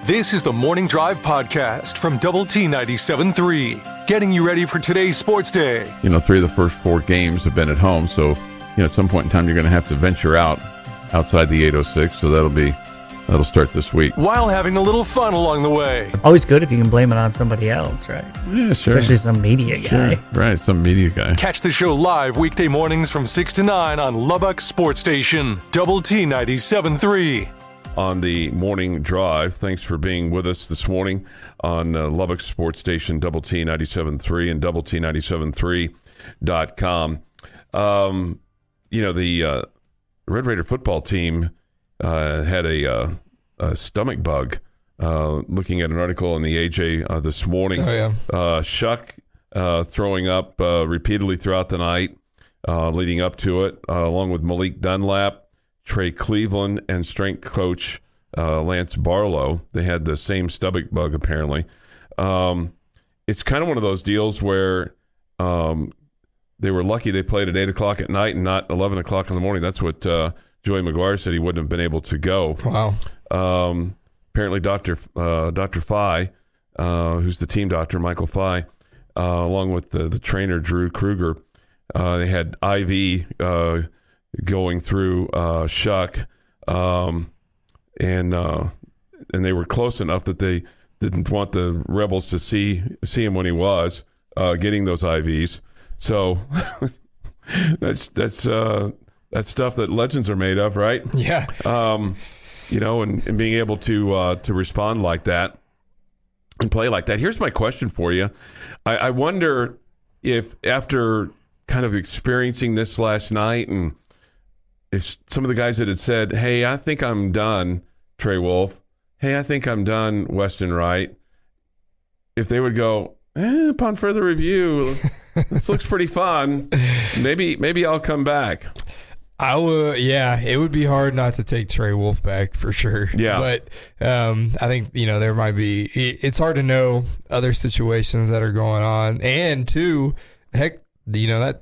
This is the Morning Drive podcast from Double T 97.3, getting you ready for today's sports day. 3 of the first 4 games have been at home, so at some point in time you're going to have to venture outside the 806, so that'll start this week. While having a little fun along the way. Always good if you can blame it on somebody else, right? Yeah, sure. Especially some media guy. Sure. Right, some media guy. Catch the show live weekday mornings from 6 to 9 on Lubbock Sports Station, Double T 97.3. On the morning drive, thanks for being with us this morning on Lubbock Sports Station, Double T 97.3 and Double T 97.3.com. The Red Raider football team had a stomach bug. Looking at an article in the AJ this morning. Oh, yeah. Shuck throwing up repeatedly throughout the night leading up to it, along with Malik Dunlap, Trey Cleveland, and strength coach Lance Barlow. They had the same stomach bug, apparently. It's kind of one of those deals where they were lucky they played at 8 o'clock at night and not 11 o'clock in the morning. That's what Joey McGuire said. He wouldn't have been able to go. Wow. Apparently, Dr. Fye, who's the team doctor, Michael Fye, along with the trainer, Drew Kruger, they had IV going through Shuck, and they were close enough that they didn't want the Rebels to see him when he was getting those IVs. So that's stuff that legends are made of, right? Yeah. And being able to respond like that and play like that. Here's my question for you. I wonder if after kind of experiencing this last night, and if some of the guys that had said, hey, I think I'm done, Trey Wolf, hey, I think I'm done, Weston Wright, if they would go, upon further review, this looks pretty fun, maybe I'll come back. I would, yeah, it would be hard not to take Trey Wolf back for sure. Yeah. But I think, there might be, it's hard to know other situations that are going on. And two, heck, that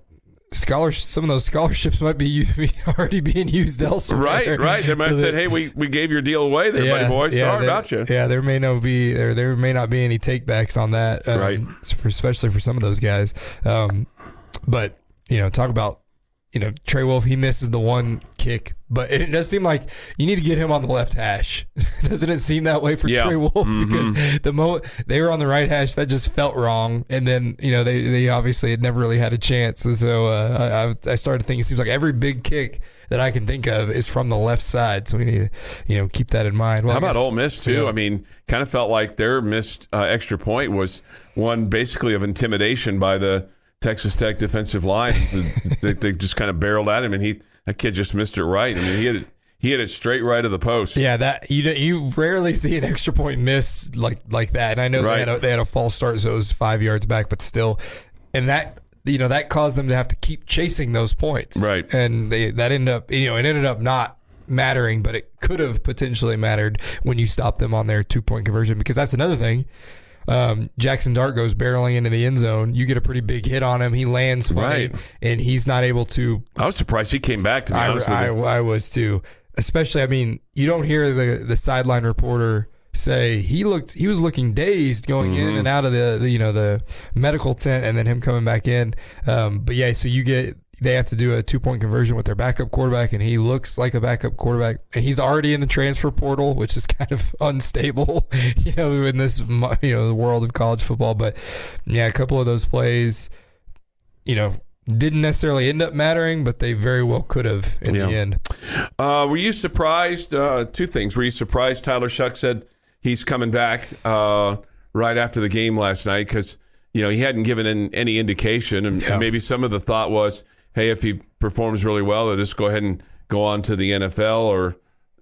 some of those scholarships might be already being used elsewhere. Right. They might have said, hey, we gave your deal away there, buddy boy. Sorry about you. Yeah, there may not be any takebacks on that. Right. Especially for some of those guys. But, talk about, Trey Wolf, he misses the one kick, but it does seem like you need to get him on the left hash. Doesn't it seem that way for Trey Wolf? Mm-hmm. Because the moment they were on the right hash, that just felt wrong. And then, they obviously had never really had a chance. And so I started thinking, it seems like every big kick that I can think of is from the left side. So we need to, keep that in mind. Well, how about Ole Miss, too? Yeah. I mean, kind of felt like their missed extra point was one basically of intimidation by the Texas Tech defensive line. They just kind of barreled at him, and that kid just missed it right. I mean, he hit it straight right of the post. Yeah, that you rarely see an extra point miss like that. And I know they had a false start, so it was 5 yards back, but still, and that that caused them to have to keep chasing those points. Right, and that ended up it ended up not mattering, but it could have potentially mattered when you stopped them on their 2-point conversion, because that's another thing. Jackson Dart goes barreling into the end zone. You get a pretty big hit on him. He lands funny, and he's not able to. I was surprised he came back, to be honest with you. I was too. Especially, you don't hear the sideline reporter say he was looking dazed going in and out of the medical tent, and then him coming back in. But yeah, so they have to do a 2-point conversion with their backup quarterback, and he looks like a backup quarterback. And he's already in the transfer portal, which is kind of unstable, in this, the world of college football. But yeah, a couple of those plays, didn't necessarily end up mattering, but they very well could have in the end. Were you surprised? 2 things. Were you surprised Tyler Shuck said he's coming back right after the game last night? Because, he hadn't given any indication, and maybe some of the thought was, hey, if he performs really well, they'll just go ahead and go on to the NFL. Or,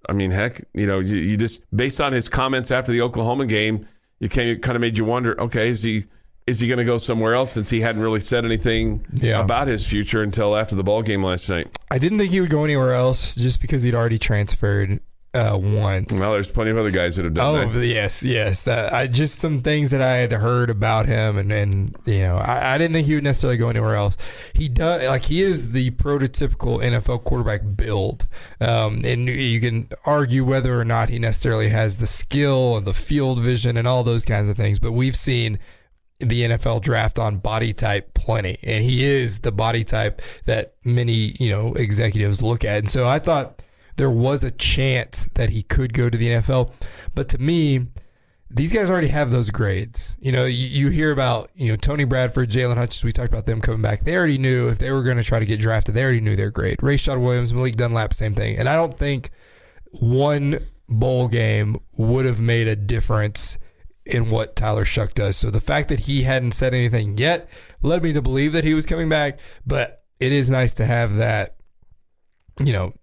heck, you just, based on his comments after the Oklahoma game, it kind of made you wonder, okay, is he going to go somewhere else, since he hadn't really said anything about his future until after the ball game last night? I didn't think he would go anywhere else just because he'd already transferred. once. Well, there's plenty of other guys that have done that. Oh, yes. That just some things that I had heard about him, and I didn't think he would necessarily go anywhere else. He does, he is the prototypical NFL quarterback build, and you can argue whether or not he necessarily has the skill and the field vision and all those kinds of things, but we've seen the NFL draft on body type plenty, and he is the body type that many executives look at. And so I thought there was a chance that he could go to the NFL, but to me, these guys already have those grades. You hear about Tony Bradford, Jalen Hutchins. We talked about them coming back. They already knew if they were going to try to get drafted, they already knew their grade. Rashad Williams, Malik Dunlap, same thing. And I don't think one bowl game would have made a difference in what Tyler Shuck does. So the fact that he hadn't said anything yet led me to believe that he was coming back, but it is nice to have that,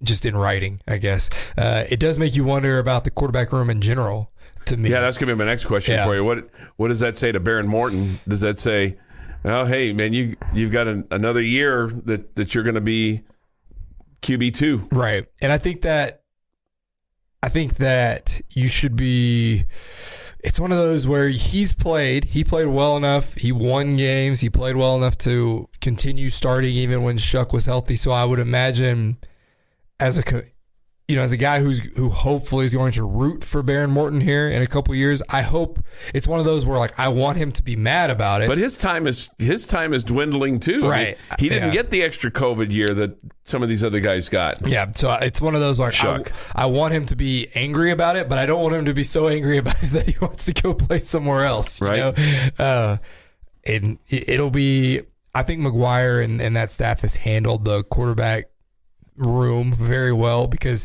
just in writing, I guess. It does make you wonder about the quarterback room in general, to me. Yeah, that's going to be my next question for you. What does that say to Baron Morton? Does that say, oh, hey, man, you've got another year that you're going to be QB2? Right. And I think that you should be... It's one of those where he played well enough. He won games. He played well enough to continue starting even when Shuck was healthy. So I would imagine as a guy who hopefully is going to root for Baron Morton here in a couple years, I hope it's one of those where I want him to be mad about it. But his time is dwindling too. Right. He didn't get the extra COVID year that some of these other guys got. Yeah. So it's one of those I want him to be angry about it, but I don't want him to be so angry about it that he wants to go play somewhere else. Right. And it'll be. I think McGuire and that staff has handled the quarterback room very well, because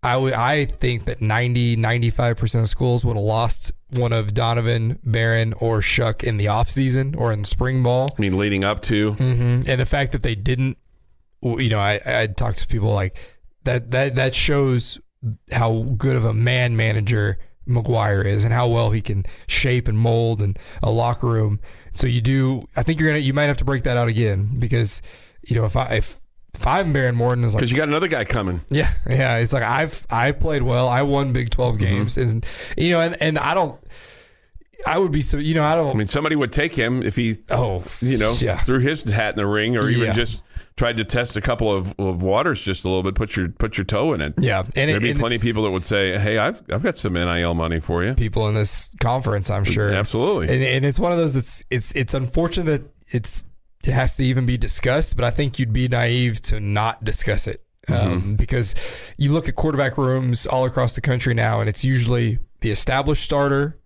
I think that 95% of schools would have lost one of Donovan, Barron, or Shuck in the offseason or in the spring ball. I mean, leading up to. Mm-hmm. And the fact that they didn't, I talked to people like that shows how good of a man manager McGuire is and how well he can shape and mold and a locker room. So I think you might have to break that out again, because, if I'm Baron Morton, is because you got another guy coming. Yeah. It's like I played well. I won Big 12 games, and I would be so. I don't. I mean, somebody would take him if he, threw his hat in the ring, or even just tried to test a couple of waters just a little bit. Put your toe in it. Yeah, and there'd be plenty of people that would say, "Hey, I've got some NIL money for you." People in this conference, I'm sure, absolutely. And it's one of those. It's unfortunate that it has to even be discussed, but I think you'd be naive to not discuss it, because you look at quarterback rooms all across the country now, and it's usually the established starter,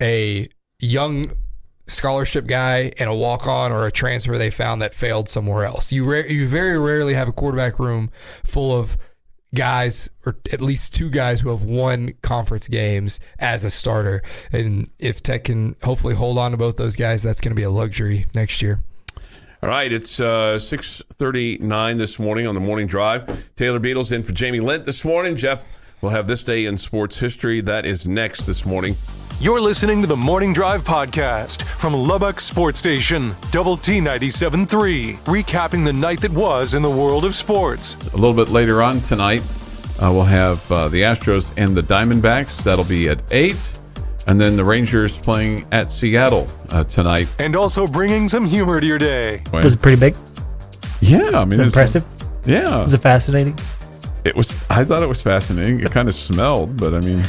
a young scholarship guy, and a walk-on or a transfer they found that failed somewhere else. You very rarely have a quarterback room full of guys, or at least two guys who have won conference games as a starter. And if Tech can hopefully hold on to both those guys, that's going to be a luxury next year. All right, it's 6:39 this morning on the Morning Drive. Taylor Beadles in for Jamie Lent this morning. Jeff will have This Day in Sports History. That is next this morning. You're listening to the Morning Drive podcast from Lubbock Sports Station, Double T 97.3, recapping the night that was in the world of sports. A little bit later on tonight, we'll have the Astros and the Diamondbacks. That'll be at 8. And then the Rangers playing at Seattle tonight. And also bringing some humor to your day. Was it pretty big? Yeah, I mean, it's impressive. Yeah, was it fascinating? It was. I thought it was fascinating. It kind of smelled, but I mean.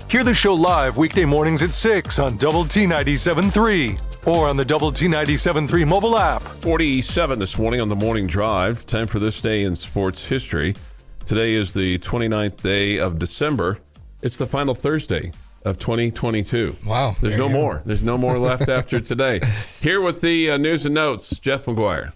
Hear the show live weekday mornings at 6 on Double T 97.3 or on the Double T 97.3 mobile app. 47 this morning on the Morning Drive. Time for This Day in Sports History. Today is the 29th day of December. It's the final Thursday of 2022. Wow. There's no more. There's no more left after today. Here with the news and notes, Jeff McGuire.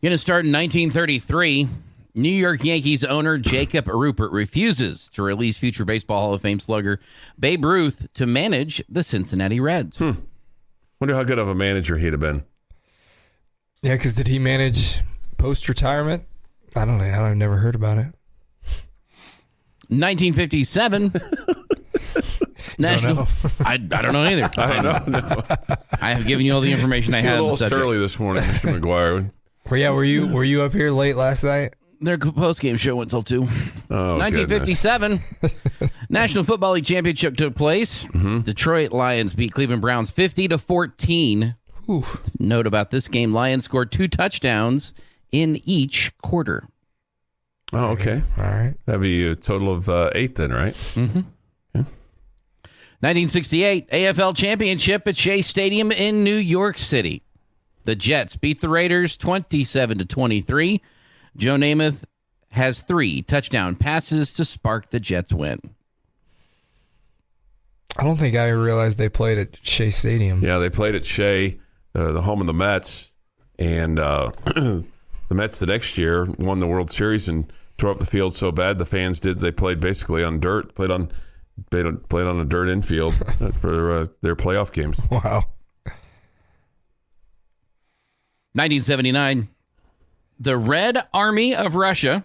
Going to start in 1933. New York Yankees owner Jacob Ruppert refuses to release future Baseball Hall of Fame slugger Babe Ruth to manage the Cincinnati Reds. Wonder how good of a manager he'd have been. Yeah, because did he manage post-retirement? I don't know. I've never heard about it. 1957. National. I don't know either. I don't know. No. I have given you all the information I had. A little early this morning, Mr. McGuire. Well, yeah, were you up here late last night? Their post-game show went till 2. Oh, 1957, National Football League Championship took place. Detroit Lions beat Cleveland Browns 50-14. Note about this game, Lions scored 2 touchdowns in each quarter. Oh, okay. All right. That'd be a total of 8 then, right? 1968, AFL Championship at Shea Stadium in New York City. The Jets beat the Raiders 27-23. Joe Namath has 3 touchdown passes to spark the Jets' win. I don't think I realized they played at Shea Stadium. Yeah, they played at Shea, the home of the Mets, and the Mets the next year won the World Series and tore up the field so bad the fans did. They played basically on dirt, played on a dirt infield for their playoff games. Wow. 1979, the Red Army of Russia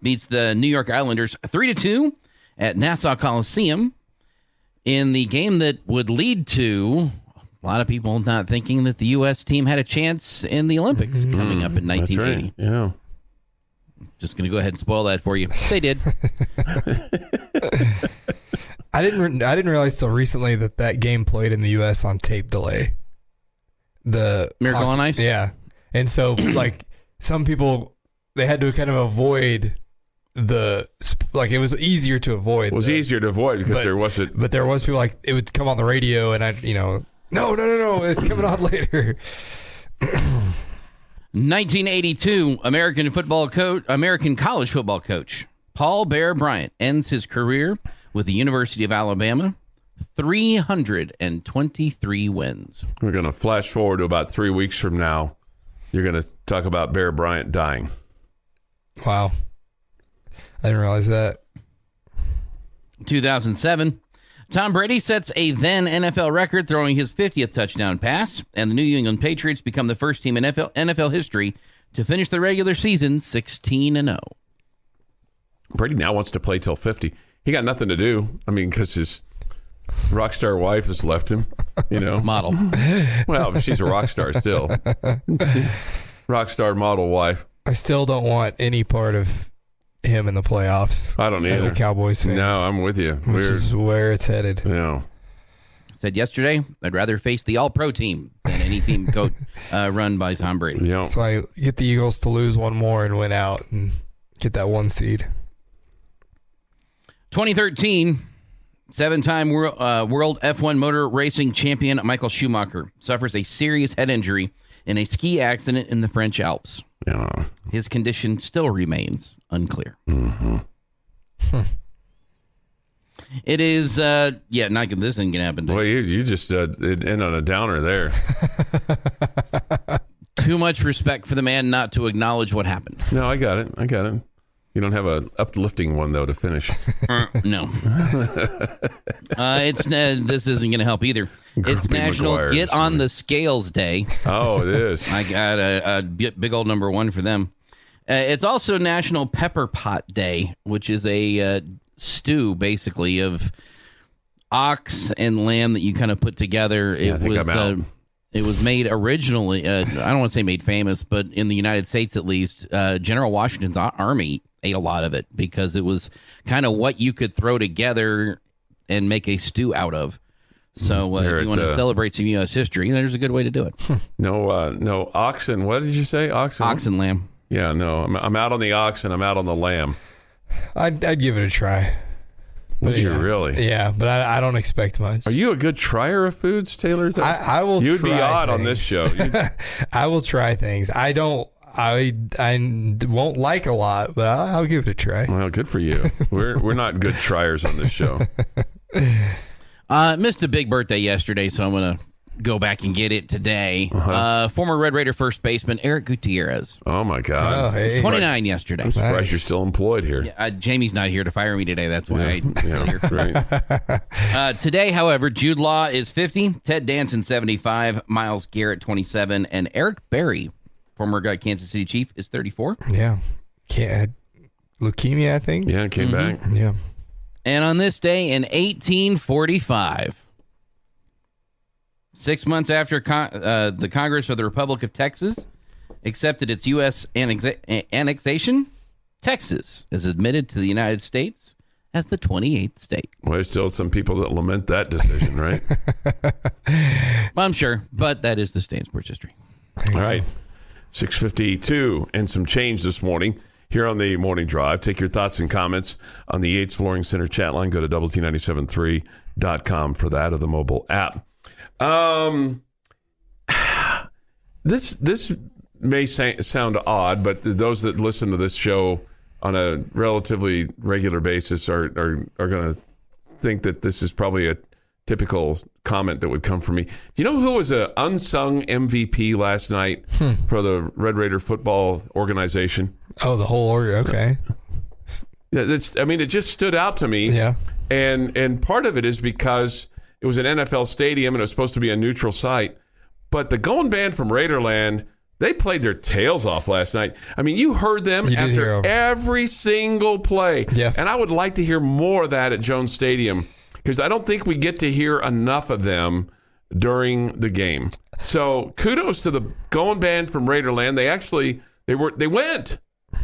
beats the New York Islanders 3-2 at Nassau Coliseum in the game that would lead to a lot of people not thinking that the U.S. team had a chance in the Olympics coming up in 1980. That's right. Yeah. Just going to go ahead and spoil that for you. They did. I didn't realize till recently that game played in the U.S. on tape delay. The Miracle hockey, on Ice? Yeah. And so, like, some people, they had to kind of avoid it was easier to avoid. It was easier to avoid because there wasn't. But there was people like, it would come on the radio and no, it's coming on later. 1982, American college football coach Paul Bear Bryant ends his career with the University of Alabama. 323 wins. We're going to flash forward to about 3 weeks from now. You're going to talk about Bear Bryant dying. Wow. I didn't realize that. 2007, Tom Brady sets a then NFL record throwing his 50th touchdown pass, and the New England Patriots become the first team in NFL history to finish the regular season 16-0. Brady now wants to play till 50. He got nothing to do. I mean, because his rock star wife has left him, Model. Well, she's a rock star still. Rock star model wife. I still don't want any part of him in the playoffs. I don't either. As a Cowboys fan. No, I'm with you. Which is where it's headed. Yeah. Said yesterday, I'd rather face the All-Pro team than any team run by Tom Brady. Yeah. So I get the Eagles to lose one more and win out and get that 1 seed. 2013, 7-time world F1 motor racing champion Michael Schumacher suffers a serious head injury in a ski accident in the French Alps. Yeah. His condition still remains unclear. It is, not good. This isn't going to happen. Well, you just end on a downer there. Too much respect for the man not to acknowledge what happened. No, I got it. You don't have an uplifting one, though, to finish. No. This isn't going to help either. It's National McGuire, Get on the Scales Day. Oh, it is. I got a big old number 1 for them. It's also National Pepper Pot Day, which is a stew, basically, of ox and lamb that you kind of put together. It was made originally, I don't want to say made famous, but in the United States at least, General Washington's army ate a lot of it because it was kind of what you could throw together and make a stew out of. So if you want to celebrate some U.S. history, there's a good way to do it. No oxen. What did you say? Oxen? Ox and lamb. Yeah, no. I'm out on the ox and I'm out on the lamb. I'd give it a try. Would you really? Yeah, but I don't expect much. Are you a good trier of foods, Taylor? I will. You'd be odd things on this show. I will try things. I won't like a lot, but I'll give it a try. Well, good for you. We're not good triers on this show. Missed a big birthday yesterday, so I'm going to go back and get it today. Former Red Raider first baseman Eric Gutierrez. Oh, my God. Oh, hey. 29 yesterday. I'm surprised Nice. you're still employed here. Yeah, Jamie's not here to fire me today. That's why Right. Today, however, Jude Law is 50, Ted Danson 75, Myles Garrett 27, and Eric Berry, former Kansas City Chief, is 34. Yeah. Leukemia, I think. Yeah, it came back. Yeah. And on this day in 1845, 6 months after the Congress of the Republic of Texas accepted its U.S. annexation, Texas is admitted to the United States as the 28th state. Well, there's still some people that lament that decision, right? I'm sure, but that is the state of sports history. All right. 6:52 and some change this morning here on the Morning Drive. Take your thoughts and comments on the Yates Flooring Center chat line. Go to WT973.com for that, or the mobile app. This may sound odd, but those that listen to this show on a relatively regular basis are going to think that this is probably a typical comment that would come from me. You know who was an unsung MVP last night for the Red Raider football organization? Oh, the whole order. Okay. Yeah, it just stood out to me. Yeah. And part of it is because it was an NFL stadium and it was supposed to be a neutral site. But the Going Band from Raiderland, they played their tails off last night. I mean, you heard them after every single play. Yeah. And I would like to hear more of that at Jones Stadium, because I don't think we get to hear enough of them during the game. So kudos to the Going Band from Raiderland. They went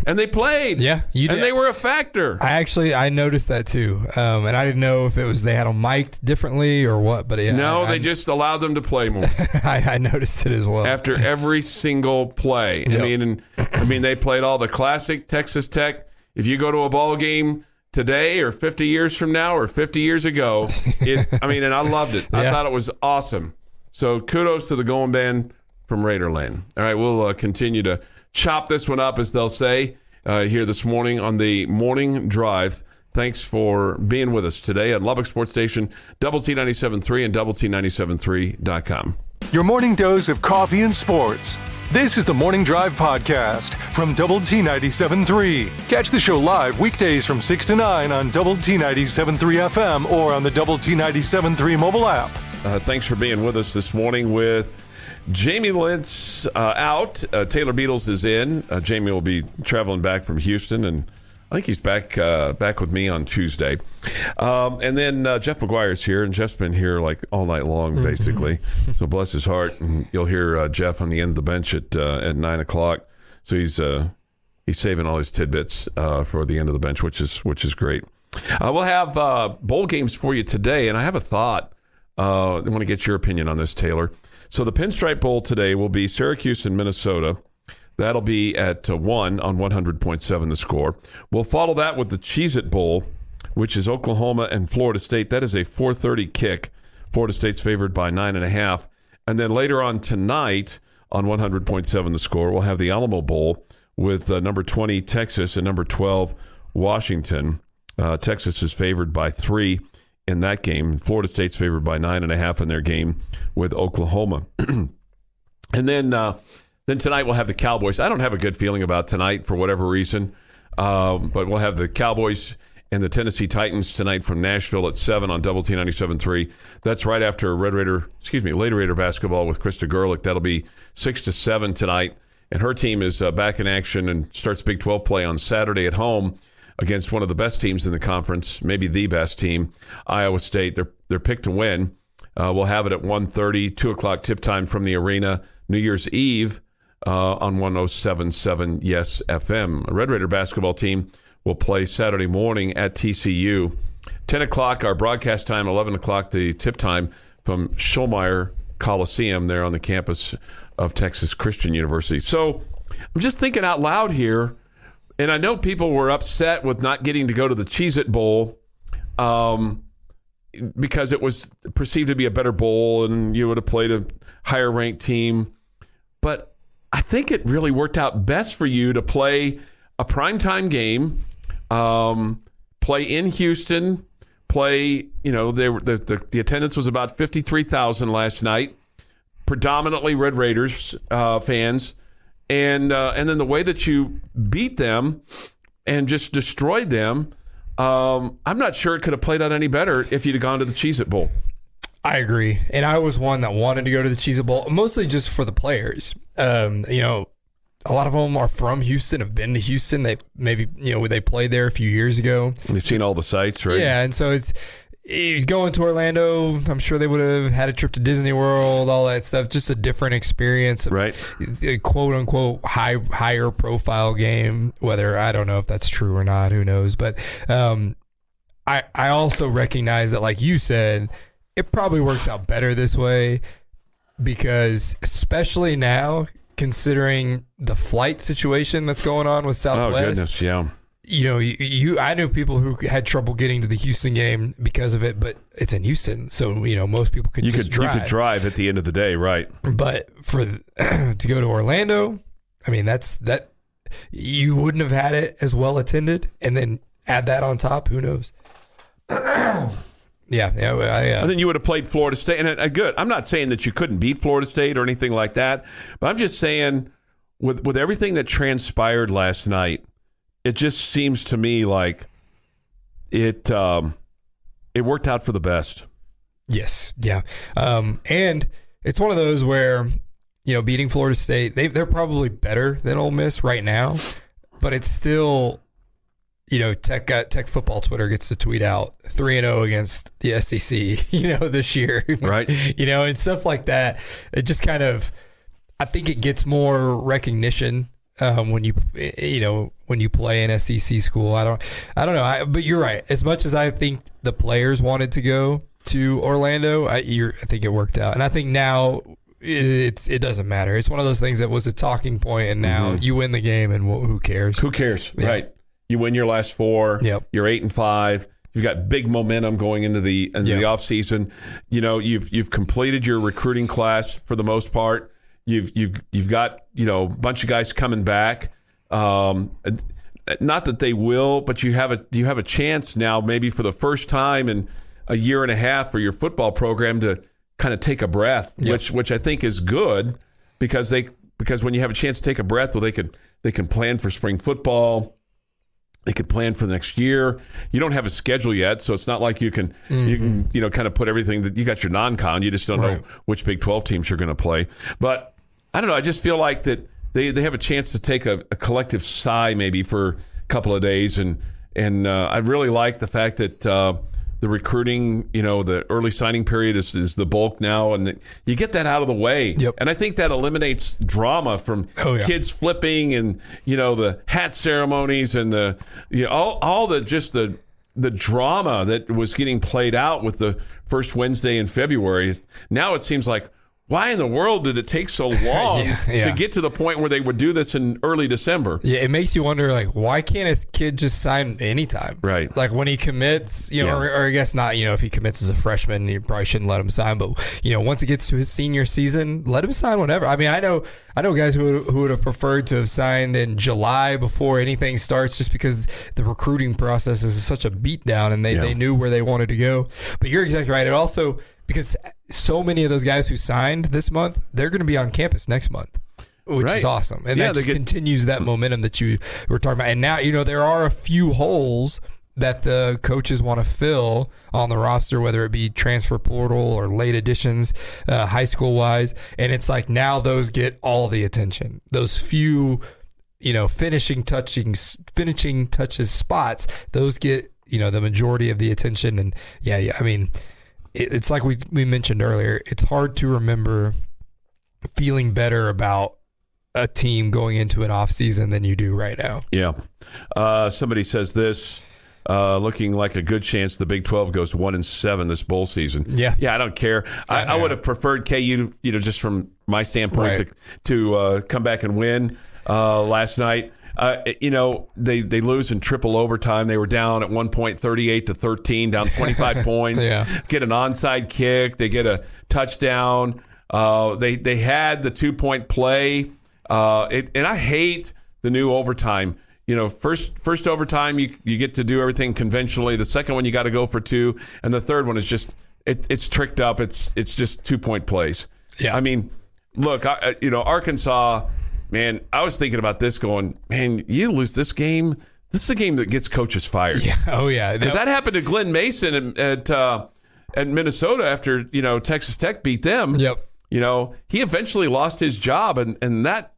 and they played. Yeah, you did. And they were a factor. I noticed that too, and I didn't know if it was they had them mic'd differently or what. But yeah, no, they just allowed them to play more. I noticed it as well after every single play. Yep. I mean, they played all the classic Texas Tech. If you go to a ball game today or 50 years from now or 50 years ago, and I loved it. I thought it was awesome. So kudos to the Going Band from Raiderland. All right, we'll continue to chop this one up, as they'll say, here this morning on the Morning Drive. Thanks for being with us today on Lubbock Sports Station, Double T 97.3 and Double T97.3.com. Your morning dose of coffee and sports. This is the Morning Drive Podcast from Double T 97.3. Catch the show live weekdays from 6 to 9 on Double T 97.3 FM or on the Double T 97.3 mobile app. Thanks for being with us this morning. With Jamie Lent's out, Taylor Beadles is in. Jamie will be traveling back from Houston, and I think he's back with me on Tuesday. And then Jeff McGuire's here, and Jeff's been here like all night long, basically. So bless his heart. And you'll hear Jeff on the end of the bench at 9 o'clock. So he's saving all his tidbits for the end of the bench, which is great. We'll have bowl games for you today, and I have a thought. I want to get your opinion on this, Taylor. So the Pinstripe Bowl today will be Syracuse and Minnesota. That'll be at 1 on 100.7 The Score. We'll follow that with the Cheez-It Bowl, which is Oklahoma and Florida State. That is a 4:30 kick. Florida State's favored by 9.5. And then later on tonight on 100.7 The Score, we'll have the Alamo Bowl with number 20 Texas and number 12 Washington. Texas is favored by 3 in that game. Florida State's favored by 9.5 in their game with Oklahoma. And then tonight we'll have the Cowboys. I don't have a good feeling about tonight for whatever reason, but we'll have the Cowboys and the Tennessee Titans tonight from Nashville at 7 on Double T 97.3. That's right after Lady Raider basketball with Krista Gerlich. That'll be 6 to 7 tonight, and her team is back in action and starts Big 12 play on Saturday at home against one of the best teams in the conference, maybe the best team, Iowa State. They're picked to win. We'll have it at 1:30, 2 o'clock tip time from the arena, New Year's Eve on 107.7 Yes FM. A Red Raider basketball team will play Saturday morning at TCU. 10 o'clock our broadcast time, 11 o'clock the tip time from Schulmeyer Coliseum there on the campus of Texas Christian University. So I'm just thinking out loud here. And I know people were upset with not getting to go to the Cheez-It Bowl because it was perceived to be a better bowl and you would have played a higher-ranked team. But I think it really worked out best for you to play a primetime game, play in Houston, the attendance was about 53,000 last night, predominantly Red Raiders fans. And then the way that you beat them and just destroyed them, I'm not sure it could have played out any better if you'd have gone to the Cheez-It Bowl. I agree. And I was one that wanted to go to the Cheez-It Bowl, mostly just for the players. A lot of them are from Houston, have been to Houston. They maybe, they played there a few years ago. You've seen all the sites, right? Yeah, and so going to Orlando, I'm sure they would have had a trip to Disney World, all that stuff. Just a different experience, right? A quote unquote higher profile game. Whether I don't know if that's true or not, who knows? But I also recognize that, like you said, it probably works out better this way because, especially now, considering the flight situation that's going on with Southwest. Oh goodness, yeah. I knew people who had trouble getting to the Houston game because of it, but it's in Houston, so most people could drive. You could drive at the end of the day, right? But for to go to Orlando, I mean that you wouldn't have had it as well attended, and then add that on top, who knows? Yeah. And then you would have played Florida State, and good. I'm not saying that you couldn't beat Florida State or anything like that, but I'm just saying with everything that transpired last night. It just seems to me like it worked out for the best. Yes, yeah, and it's one of those where beating Florida State, they're probably better than Ole Miss right now, but it's still Tech football Twitter gets to tweet out 3-0 against the SEC, this year, right? And stuff like that. It just kind of, I think it gets more recognition. When you play in SEC school, I don't know. But you're right. As much as I think the players wanted to go to Orlando, I think it worked out. And I think now it doesnn't matter. It's one of those things that was a talking point, and now you win the game, and who cares? Who cares? Yeah. Right. You win your last 4. Yep. You're 8-5. You've got big momentum going into the offseason. You've completed your recruiting class for the most part. You've got a bunch of guys coming back. Not that they will, but you have a chance now, maybe for the first time in a year and a half, for your football program to kind of take a breath, which I think is good because when you have a chance to take a breath, well, they can plan for spring football. They could plan for the next year. You don't have a schedule yet, so it's not like you can kind of put everything that you got your non-con. You just don't know which Big 12 teams you're going to play. But I don't know. I just feel like that they have a chance to take a collective sigh maybe for a couple of days, and I really like the fact that the recruiting, the early signing period is the bulk now, and you get that out of the way. Yep. And I think that eliminates drama from kids flipping and the hat ceremonies and all the drama that was getting played out with the first Wednesday in February. Now it seems like, why in the world did it take so long to get to the point where they would do this in early December? Yeah, it makes you wonder, like, why can't a kid just sign anytime? Right. Like when he commits, or I guess not, if he commits as a freshman, you probably shouldn't let him sign. But, once it gets to his senior season, let him sign whenever. I mean, I know guys who would have preferred to have signed in July before anything starts just because the recruiting process is such a beatdown and they knew where they wanted to go. But you're exactly right. It also, because so many of those guys who signed this month, they're going to be on campus next month, which is awesome. And that just continues that momentum that you were talking about. And now, there are a few holes that the coaches want to fill on the roster, whether it be transfer portal or late additions, high school wise. And it's like now those get all the attention. Those few, finishing touches spots, those get, the majority of the attention. And I mean, it's like we mentioned earlier, it's hard to remember feeling better about a team going into an off season than you do right now. Yeah. Somebody says this, looking like a good chance the Big 12 goes 1-7 this bowl season. Yeah. Yeah, I don't care. I would have preferred KU, just from my standpoint, to come back and win last night. They lose in triple overtime. They were down at one point 38-13, down 25 points. Get an onside kick. They get a touchdown. They had the 2-point play. And I hate the new overtime. First overtime you get to do everything conventionally. The second one you got to go for 2, and the third one is just it's tricked up. It's just 2-point plays. Yeah. I mean, look, Arkansas. Man, I was thinking about this going, man, you lose this game, this is a game that gets coaches fired. Yeah. Oh, yeah. Because that happened to Glenn Mason at Minnesota after, Texas Tech beat them. Yep. He eventually lost his job, and that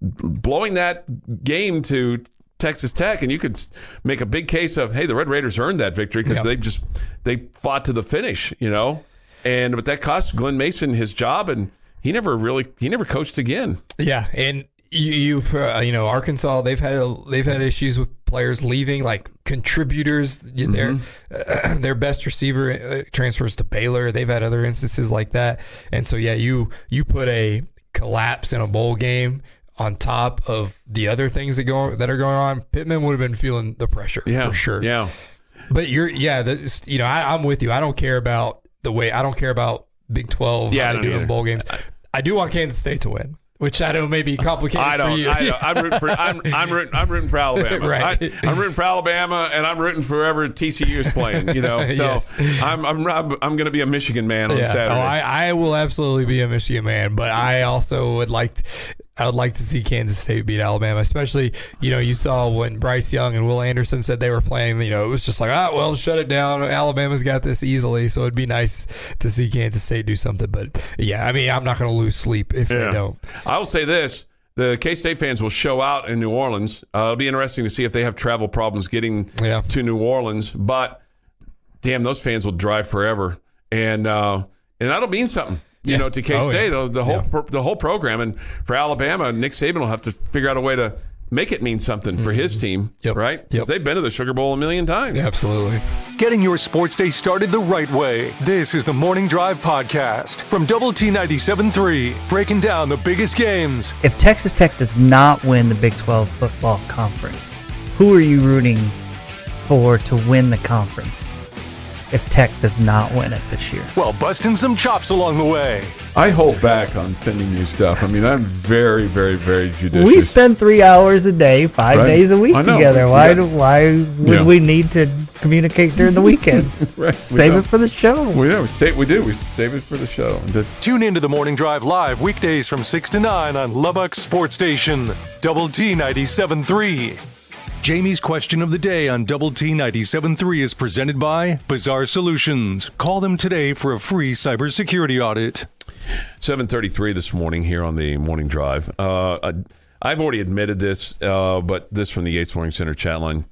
blowing that game to Texas Tech, and you could make a big case of, hey, the Red Raiders earned that victory because they fought to the finish, but that cost Glenn Mason his job, and he never coached again. Yeah, and you've Arkansas, they've had issues with players leaving, like contributors. Their best receiver transfers to Baylor. They've had other instances like that, and so you put a collapse in a bowl game on top of the other things that are going on. Pittman would have been feeling the pressure for sure. Yeah, but I'm with you. I don't care about Big 12. Yeah, how I they don't do in either. bowl games. I do want Kansas State to win, which I know may be complicated I don't. for you. I'm rooting for Alabama. Right. I'm rooting for Alabama, and I'm rooting for whoever TCU is playing. So Yes. I'm going to be a Michigan man on Saturday. I will absolutely be a Michigan man, but I also would like to see Kansas State beat Alabama, especially, you saw when Bryce Young and Will Anderson said they were playing, it was just like, shut it down. Alabama's got this easily. So it'd be nice to see Kansas State do something. But I'm not going to lose sleep if they don't. I will say this. The K-State fans will show out in New Orleans. It'll be interesting to see if they have travel problems getting to New Orleans. But, damn, those fans will drive forever. And that'll mean something. To K-State, the whole program. And for Alabama, Nick Saban will have to figure out a way to make it mean something for his team, right? Because they've been to the Sugar Bowl a million times. Yeah, absolutely. Getting your sports day started the right way. This is the Morning Drive Podcast from Double T 97.3, breaking down the biggest games. If Texas Tech does not win the Big 12 football conference, who are you rooting for to win the conference if Tech does not win it this year? Well, busting some chops along the way. I hold back on sending you stuff. I mean, I'm very, very, very judicious. We spend 3 hours a day, 5 Right. days a week I know. together. Why would Yeah. we need to communicate during the weekend? Right. Save it for the show. We do. We save it for the show. Tune in to the Morning Drive live weekdays from 6 to 9 on Lubbock Sports Station, Double T 97.3. Jamie's question of the day on Double T 97.3 is presented by Bizarre Solutions. Call them today for a free cybersecurity audit. 7:33 this morning here on the Morning Drive. I've already admitted this, but this from the Yates Morning Center chat line.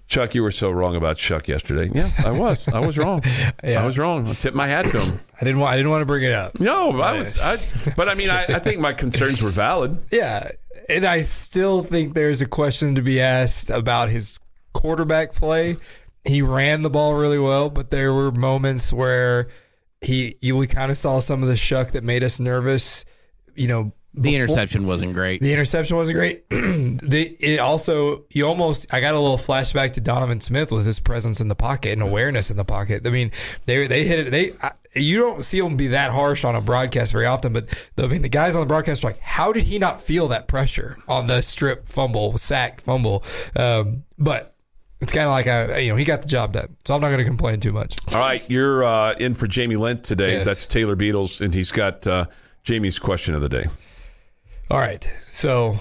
Chuck, you were so wrong about Chuck yesterday. Yeah, I was. I was wrong. I was wrong. I tipped my hat to him. I didn't want to bring it up. No, I think my concerns were valid. Yeah, and I still think there's a question to be asked about his quarterback play. He ran the ball really well, but there were moments where we kind of saw some of the shuck that made us nervous. The interception wasn't great. The interception wasn't great. I got a little flashback to Donovan Smith with his presence in the pocket and awareness in the pocket. I mean, they hit it. You don't see them be that harsh on a broadcast very often, but the guys on the broadcast are like, how did he not feel that pressure on the strip fumble, sack fumble? But it's kind of like he got the job done, so I'm not going to complain too much. All right, you're in for Jamie Lent today. Yes. That's Taylor Beadles, and he's got Jamie's question of the day. All right, so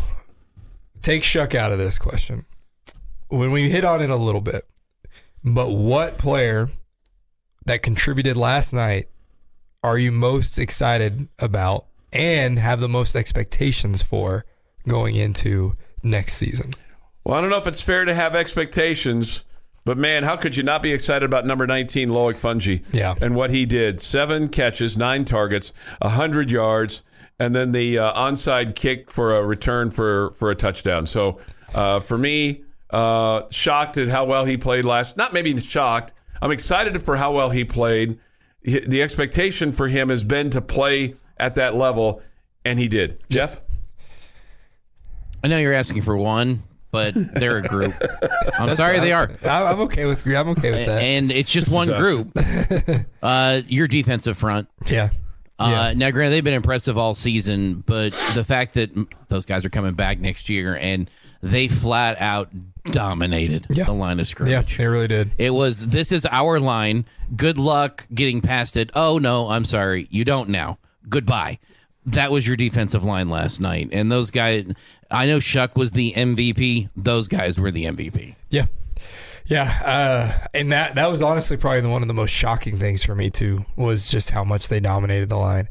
take Shuck out of this question. When we hit on it a little bit, but what player that contributed last night are you most excited about and have the most expectations for going into next season? Well, I don't know if it's fair to have expectations, but man, how could you not be excited about number 19, Loic Fouonji, and what he did? 7 catches, 9 targets, 100 yards, and then the onside kick for a return for a touchdown. So for me, shocked at how well he played not maybe shocked. I'm excited for how well he played. The expectation for him has been to play at that level, and he did. Jeff? I know you're asking for one, but they're a group. I'm sorry, they are. I'm okay with that. And it's just one group. Your defensive front. Yeah. Now, granted, they've been impressive all season, but the fact that those guys are coming back next year and they flat out dominated the line of scrimmage. Yeah, they really did. It was, this is our line. Good luck getting past it. Oh, no, I'm sorry. You don't now. Goodbye. That was your defensive line last night. And those guys, I know Shuck was the MVP. Those guys were the MVP. Yeah. Yeah, and that was honestly probably one of the most shocking things for me too, was just how much they dominated the line.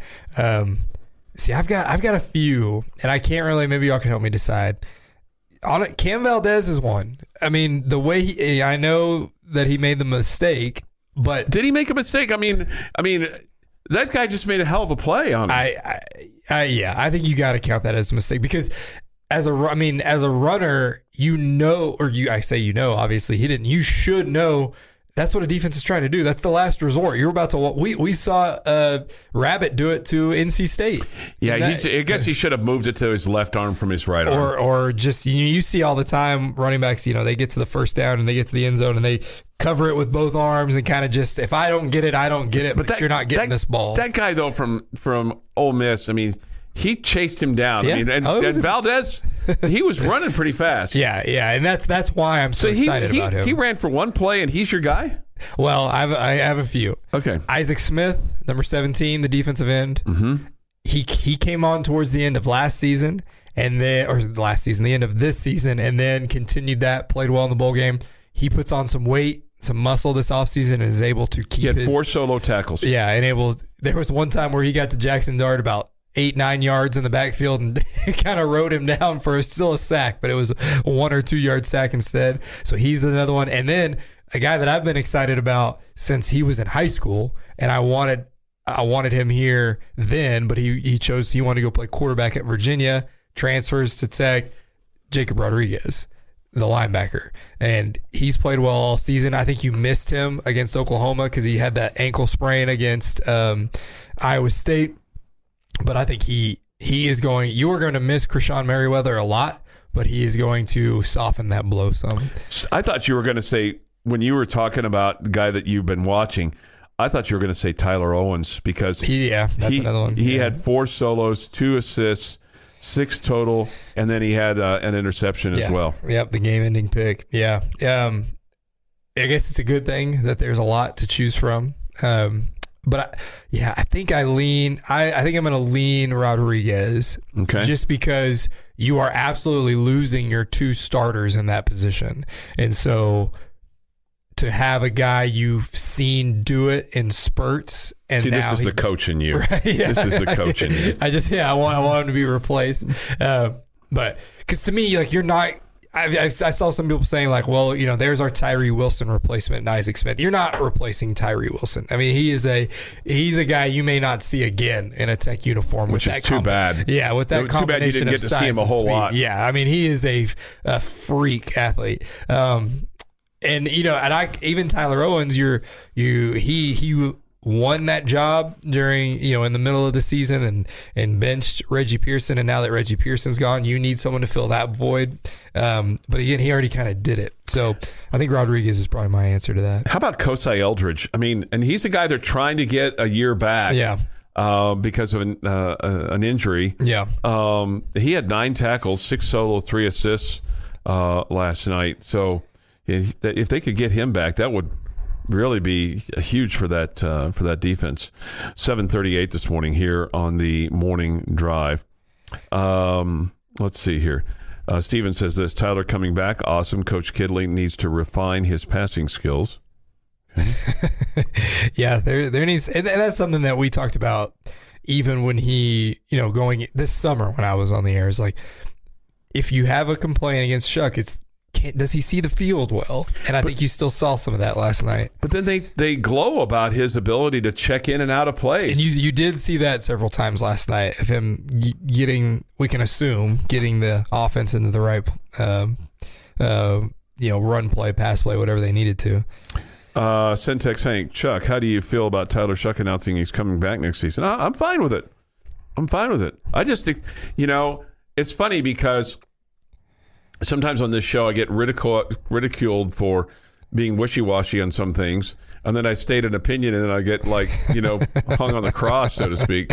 See, I've got a few, and I can't really. Maybe y'all can help me decide. on it, Cam Valdez is one. I mean, the way I know that he made the mistake, but did he make a mistake? I mean, that guy just made a hell of a play on him. I think you got to count that as a mistake because as a runner, obviously he didn't. You should know that's what a defense is trying to do. That's the last resort. You're about to. We saw Rabbit do it to NC State. Yeah, I guess he should have moved it to his left arm from his right arm. Or just you see all the time running backs. They get to the first down and they get to the end zone and they cover it with both arms and kind of just, if I don't get it, I don't get it. But you're not getting this ball. That guy though from Ole Miss, I mean, he chased him down. Yeah. I mean, and Valdez, he was running pretty fast. Yeah, and that's why I'm so excited about him. He ran for one play, and he's your guy? Well, I have a few. Okay. Isaac Smith, number 17, the defensive end. Mm-hmm. He came on towards the end of last season, the end of this season, and then continued that, played well in the bowl game. He puts on some weight, some muscle this offseason, and is able to keep. He had 4 solo tackles. Yeah, and there was one time where he got to Jackson Dart about 8-9 yards in the backfield and kind of rode him down for still a sack, but it was a 1 or 2 yard sack instead. So he's another one. And then a guy that I've been excited about since he was in high school, and I wanted him here then, but he wanted to go play quarterback at Virginia, transfers to Tech, Jacob Rodriguez, the linebacker. And he's played well all season. I think you missed him against Oklahoma because he had that ankle sprain against Iowa State. But I think you are going to miss Krishan Merriweather a lot, but he is going to soften that blow some. I thought you were going to say, when you were talking about the guy that you've been watching, I thought you were going to say Tyler Owens because that's another one. He had 4 solos, 2 assists, 6 total, and then he had an interception as well. Yep, the game-ending pick. Yeah. I guess it's a good thing that there's a lot to choose from. But I think I'm going to lean Rodriguez. Okay. Just because you are absolutely losing your 2 starters in that position. And so to have a guy you've seen do it in spurts, and see, now this is the coach in you. Right, yeah. This is the coach in you. I want him to be replaced. But because to me, like, you're not. I saw some people saying, like, well, there's our Tyree Wilson replacement in Isaac Smith. You're not replacing Tyree Wilson. I mean, he's a guy you may not see again in a Tech uniform. Which is too bad. Yeah, with that combination too bad you didn't get to see him a whole lot. Yeah, I mean, he is a freak athlete. And even Tyler Owens, he won that job during in the middle of the season and benched Reggie Pearson, and now that Reggie Pearson's gone, you need someone to fill that void. But again, he already kind of did it. So I think Rodriguez is probably my answer to that. How about Kosai Eldridge? I mean, and he's a guy they're trying to get a year back. Yeah. Because of an injury. Yeah. He had 9 tackles, 6 solo, 3 assists last night. So if they could get him back, that would really be huge for that defense. 7:38 this morning here on the morning drive. Let's see here. Steven says this: Tyler coming back, awesome. Coach Kidley needs to refine his passing skills. Yeah, there needs, and that's something that we talked about even when he, going this summer when I was on the air. Is like, if you have a complaint against Shuck, does he see the field well? And I think you still saw some of that last night. But then they glow about his ability to check in and out of plays. And you did see that several times last night of him getting the offense into the right, run play, pass play, whatever they needed to. Centex saying, Chuck, how do you feel about Tyler Shuck announcing he's coming back next season? I'm fine with it. I just think, it's funny because sometimes on this show I get ridiculed for being wishy-washy on some things, and then I state an opinion, and then I get hung on the cross, so to speak.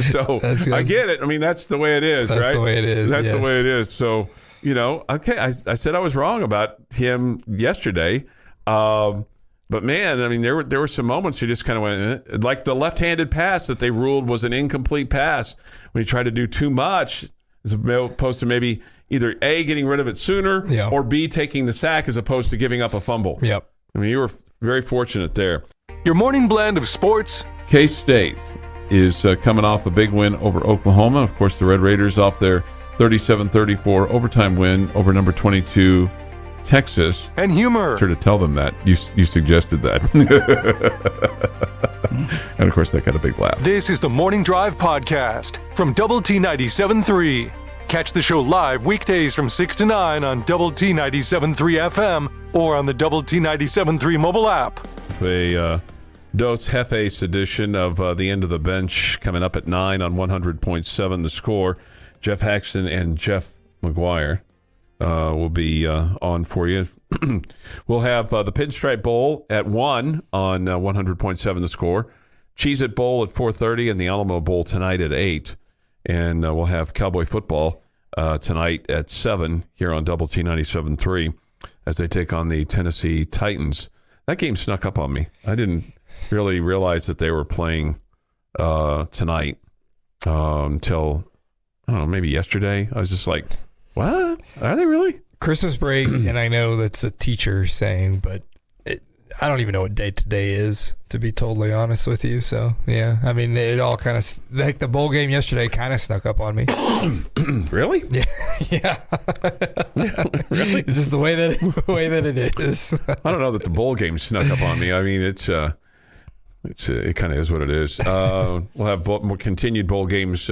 So I get it. I mean, that's the way it is, right? That's the way it is. That's the way it is. So, okay, I said I was wrong about him yesterday. But man, I mean, there were some moments you just kind of went, like the left-handed pass that they ruled was an incomplete pass when he tried to do too much, as opposed to maybe either A, getting rid of it sooner, or B, taking the sack as opposed to giving up a fumble. Yep. I mean, you were very fortunate there. Your morning blend of sports. K-State is coming off a big win over Oklahoma. Of course, the Red Raiders off their 37-34 overtime win over number 22 Texas. And humor. Sure to tell them that you suggested that. And of course they got a big laugh. This is the Morning Drive Podcast from Double T 97.3. Catch the show live weekdays from 6 to 9 on Double T 97.3 FM or on the Double T 97.3 mobile app. A Dos Jefes edition of the End of the Bench coming up at 9 on 100.7 The Score. Jeff Haxton and Jeff McGuire will be on for you. We'll have the Pinstripe Bowl at 1 on 100.7 The Score. Cheez-It Bowl at 4:30 and the Alamo Bowl tonight at 8. And we'll have Cowboy football tonight at 7 here on Double T 97.3 as they take on the Tennessee Titans. That game snuck up on me. I didn't really realize that they were playing tonight until, I don't know, maybe yesterday. I was just like, what? Are they really? Christmas break, and I know that's a teacher saying, but I don't even know what day today is, to be totally honest with you. So, yeah, I mean, it all kind of, like the bowl game yesterday kind of snuck up on me. Really? Yeah. Really? It's just the way that it is. I don't know that the bowl game snuck up on me. I mean, it kind of is what it is. We'll have more continued bowl games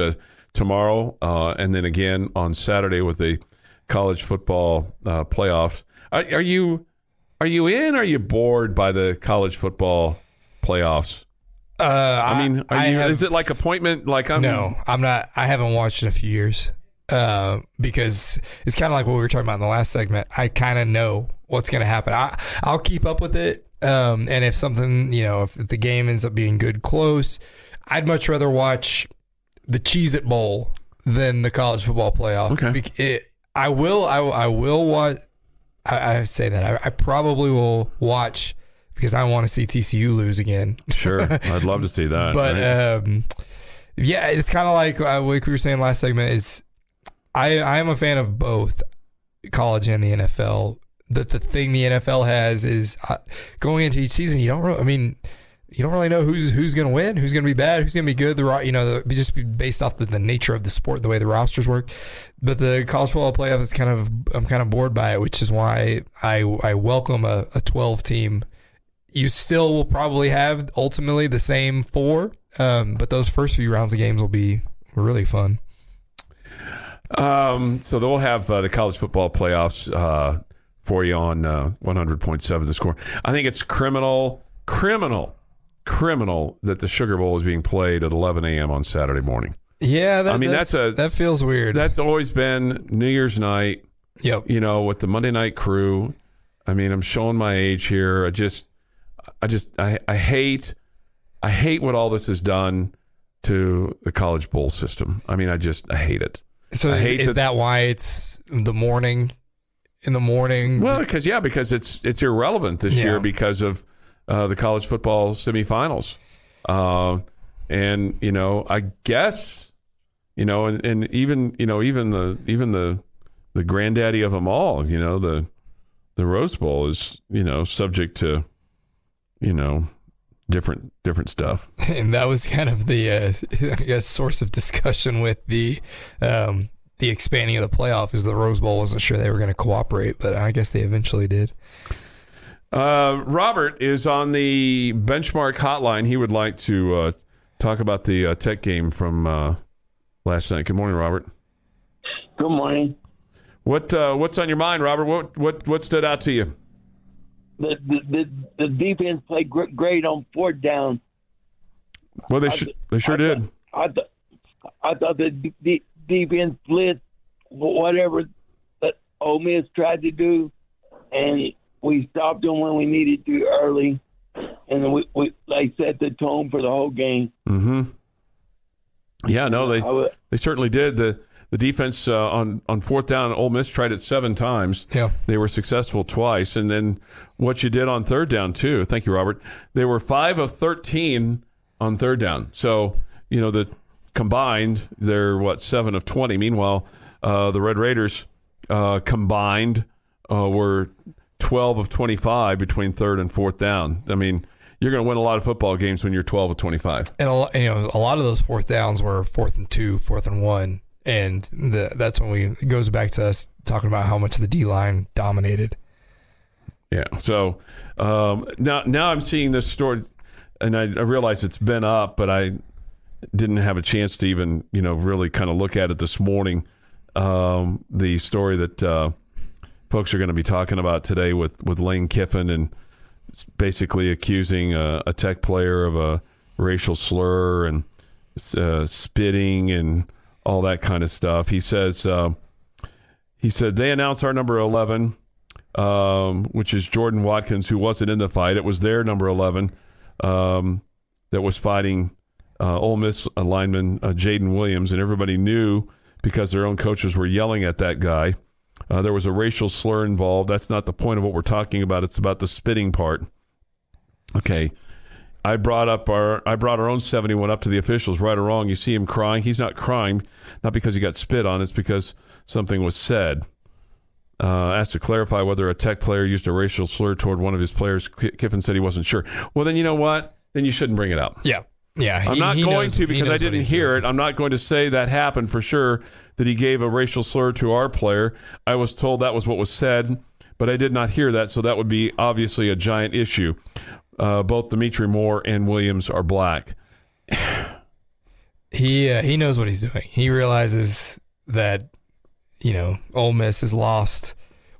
tomorrow, and then again on Saturday with the college football playoffs. Are you in? Or are you bored by the college football playoffs? Is it like appointment? No, I'm not. I haven't watched in a few years because it's kind of like what we were talking about in the last segment. I kind of know what's going to happen. I'll keep up with it. And if something, if the game ends up being good, close, I'd much rather watch the Cheez-It Bowl than the college football playoff. Okay. I will watch. I say that I probably will watch because I want to see TCU lose again. Sure, I'd love to see that. But right? Yeah, it's kind of like we were saying last segment. Is I am a fan of both college and the NFL. The thing the NFL has is going into each season, you don't really know who's going to win, who's going to be bad, who's going to be good. Just based off the nature of the sport, the way the rosters work. But the college football playoff is I'm kind of bored by it, which is why I welcome a 12 team. You still will probably have ultimately the same 4, but those first few rounds of games will be really fun. So they'll have the college football playoffs for you on 100.7 The Score. I think it's criminal that the Sugar Bowl is being played at 11 a.m. on Saturday morning. Yeah, that feels weird. That's always been New Year's night. Yep. With the Monday Night Crew. I mean, I'm showing my age here. I hate what all this has done to the college bowl system. I mean, I hate it. So is that why it's in the morning? Well, because it's irrelevant this year because of the college football semifinals. And I guess, and even the granddaddy of them all, the Rose Bowl is, subject to, different stuff. And that was kind of the, source of discussion with the expanding of the playoff is the Rose Bowl wasn't sure they were going to cooperate, but I guess they eventually did. Robert is on the Benchmark hotline. He would like to talk about the Tech game from last night. Good morning, Robert. Good morning. What's on your mind, Robert? What stood out to you? The defense played great on 4th down. Well, they sure did. I thought the defense blitz whatever that Ole Miss tried to do, and we stopped them when we needed to early, and they set the tone for the whole game. Mm-hmm. Yeah, no, they certainly did. The defense on 4th down, Ole Miss tried it 7 times. Yeah, they were successful twice, and then what you did on 3rd down too. Thank you, Robert. They were 5 of 13 on 3rd down. So the combined, they're 7 of 20. Meanwhile, the Red Raiders combined were 12 of 25 between 3rd and 4th down. I mean, you're going to win a lot of football games when you're 12 of 25. And a lot of those 4th downs were 4th and 2, 4th and 1. And that's when it goes back to us talking about how much the D-line dominated. Yeah. So now I'm seeing this story, and I realize it's been up, but I didn't have a chance to even, really kind of look at it this morning. The story that folks are going to be talking about today with Lane Kiffin, and basically accusing a Tech player of a racial slur and spitting and all that kind of stuff. He said they announced our number 11, which is Jordan Watkins, who wasn't in the fight. It was their number 11 that was fighting Ole Miss lineman Jaden Williams, and everybody knew because their own coaches were yelling at that guy. There was a racial slur involved. That's not the point of what we're talking about. It's about the spitting part. Okay. I brought our own 71 up to the officials, right or wrong. You see him crying. He's not crying, not because he got spit on. It's because something was said. Asked to clarify whether a Tech player used a racial slur toward one of his players. Kiffin said he wasn't sure. Well, then you know what? Then you shouldn't bring it up. Yeah. Yeah. I'm not going to, because I didn't hear it. I'm not going to say that happened for sure, that he gave a racial slur to our player. I was told that was what was said, but I did not hear that, so that would be obviously a giant issue. Both Dimitri Moore and Williams are black. He knows what he's doing. He realizes that, Ole Miss has lost,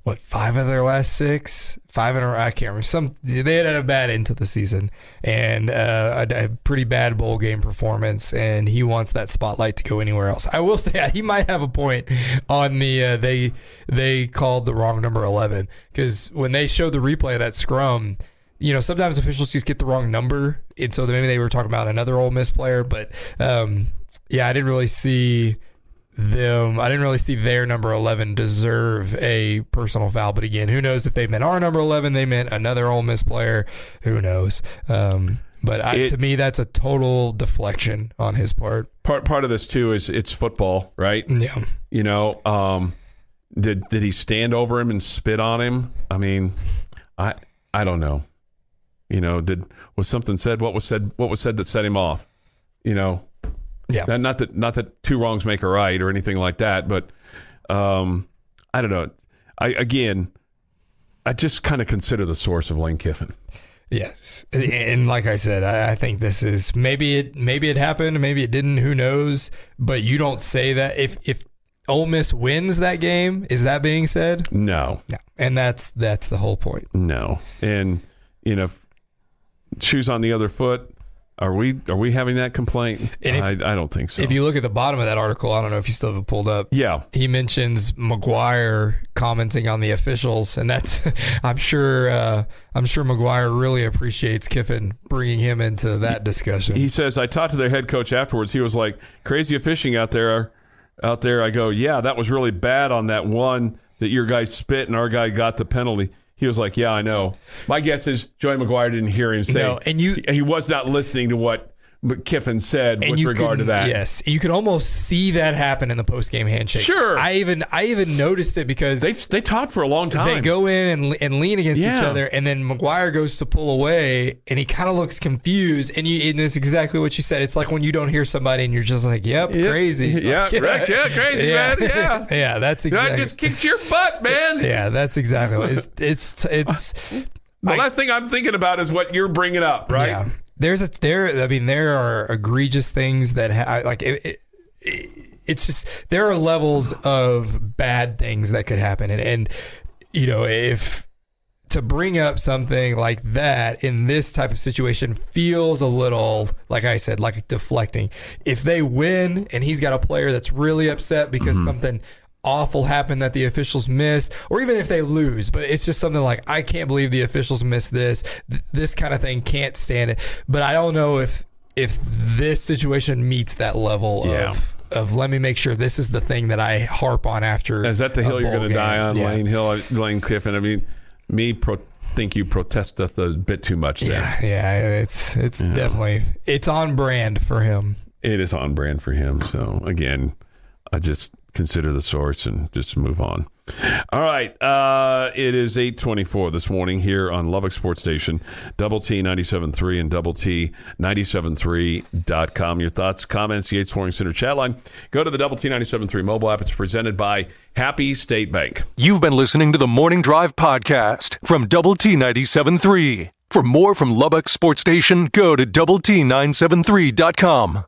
5 of their last 6? 5 in a row? I can't remember. They had a bad end to the season and a pretty bad bowl game performance, and he wants that spotlight to go anywhere else. I will say he might have a point on the they called the wrong number 11, because when they showed the replay of that scrum, sometimes officials just get the wrong number, and so maybe they were talking about another Ole Miss player. But I didn't really see their number 11 deserve a personal foul. But again, who knows if they meant our number 11, they meant another Ole Miss player. Who knows? To me, that's a total deflection on his part. Part of this too is it's football, right? Yeah. Did he stand over him and spit on him? I mean, I don't know. Was something said? What was said that set him off? Yeah. Not that two wrongs make a right or anything like that, but I don't know. I just kind of consider the source of Lane Kiffin. Yes, and like I said, I think this is maybe it happened, maybe it didn't. Who knows? But you don't say that if Ole Miss wins that game. Is that being said? No. And that's the whole point. No, and shoes on the other foot. Are we having that complaint? I don't think so. If you look at the bottom of that article, I don't know if you still have it pulled up. Yeah. He mentions McGuire commenting on the officials, and that's I'm sure McGuire really appreciates Kiffin bringing him into that discussion. He says, I talked to their head coach afterwards. He was like, crazy fishing out there. I go, yeah, that was really bad on that one that your guy spit and our guy got the penalty. He was like, yeah, I know. My guess is Joey McGuire didn't hear him say. No, and he was not listening to what Kiffin said with regard to that. Yes, you can almost see that happen in the post-game handshake. Sure. I even noticed it because they talked for a long time. They go in and lean against each other, and then McGuire goes to pull away, and he kind of looks confused, and it's exactly what you said. It's like when you don't hear somebody, and you're just like, yep. Crazy. Yeah, right. Yeah, crazy, man. Yeah. Yeah, that's exactly. I just kicked your butt, man. Yeah, that's exactly what it's. The last thing I'm thinking about is what you're bringing up, right? Yeah. There are egregious things that it's just there are levels of bad things that could happen, and if to bring up something like that in this type of situation feels a little, like I said, like deflecting. If they win and he's got a player that's really upset because something awful happened that the officials missed, or even if they lose, but it's just something like, I can't believe the officials missed this kind of thing, can't stand it. But I don't know if this situation meets that level of let me make sure this is the thing that I harp on after. Is that the hill you're going to die on, Lane Kiffin? I mean, think you protesteth a bit too much there. Yeah, it's definitely, it's on brand for him. It is on brand for him. So again, I just consider the source and just move on. All right. It is 8:24 this morning here on Lubbock Sports Station, Double T 97.3 and Double T 97.3.com. Your thoughts, comments, Yates Flooring Center chat line. Go to the Double T 97.3 mobile app. It's presented by Happy State Bank. You've been listening to the Morning Drive podcast from Double T 97.3. For more from Lubbock Sports Station, go to doublet973.com.